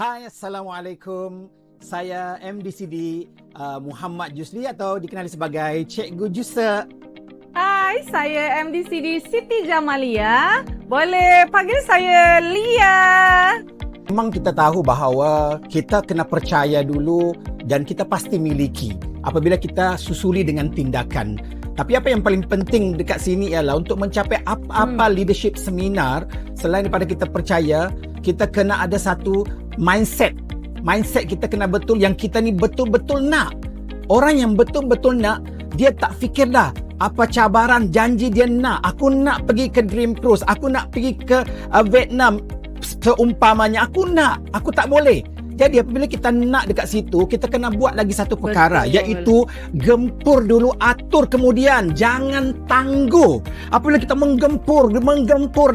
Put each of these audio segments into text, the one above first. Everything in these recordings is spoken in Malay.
Hai, Assalamualaikum. Saya MDCD Muhammad Jusli atau dikenali sebagai Cikgu Jusa. Hai, saya MDCD Siti Jamalia. Boleh panggil saya Lia. Memang kita tahu bahawa kita kena percaya dulu dan kita pasti miliki apabila kita susuli dengan tindakan. Tapi apa yang paling penting dekat sini ialah untuk mencapai apa-apa leadership seminar, selain daripada kita percaya, kita kena ada satu mindset. Mindset kita kena betul yang kita ni betul-betul nak. Orang yang betul-betul nak, dia tak fikir dah apa cabaran, janji dia nak. Aku nak pergi ke Dream Cruise, aku nak pergi ke Vietnam seumpamanya. Aku tak boleh. Jadi apabila kita nak dekat situ, kita kena buat lagi satu perkara, iaitu gempur dulu, atur kemudian. Jangan tangguh. Apabila kita menggempur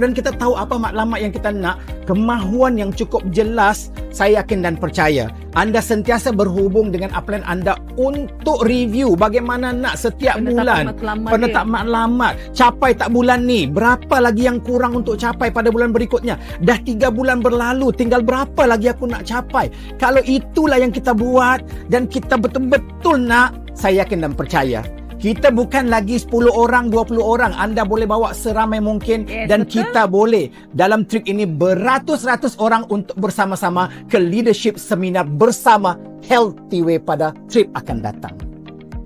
dan kita tahu apa matlamat yang kita nak, kemahuan yang cukup jelas, saya yakin dan percaya anda sentiasa berhubung dengan upline anda untuk review bagaimana nak setiap bulan penetapan matlamat. Capai tak bulan ni? Berapa lagi yang kurang untuk capai pada bulan berikutnya? Dah 3 bulan berlalu, tinggal berapa lagi aku nak capai? Kalau itulah yang kita buat dan kita betul-betul nak, saya yakin dan percaya kita bukan lagi 10 orang, 20 orang. Anda boleh bawa seramai mungkin, dan betul. Kita boleh dalam trip ini beratus-ratus orang untuk bersama-sama ke leadership seminar bersama Healthy Way pada trip akan datang.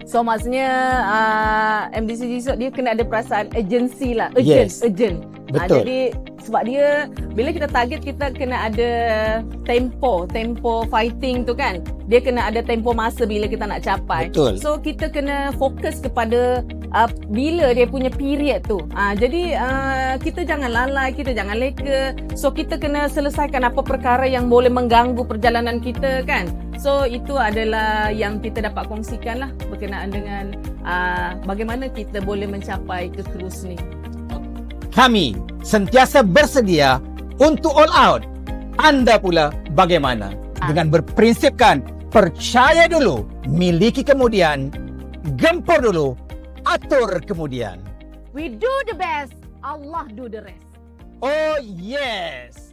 So maksudnya MDCD dia kena ada perasaan urgency lah. Urgent. Betul. Jadi sebab dia, bila kita target, kita kena ada tempo fighting tu kan. Dia kena ada tempo masa bila kita nak capai. Betul. So kita kena fokus kepada bila dia punya period tu. Jadi kita jangan lalai, kita jangan leka. So kita kena selesaikan apa perkara yang boleh mengganggu perjalanan kita kan. So itu adalah yang kita dapat kongsikan lah berkenaan dengan bagaimana kita boleh mencapai ke cruise ni. Kami sentiasa bersedia untuk all out. Anda pula bagaimana? Dengan berprinsipkan percaya dulu, miliki kemudian, gempur dulu, atur kemudian. We do the best, Allah do the rest. Oh yes.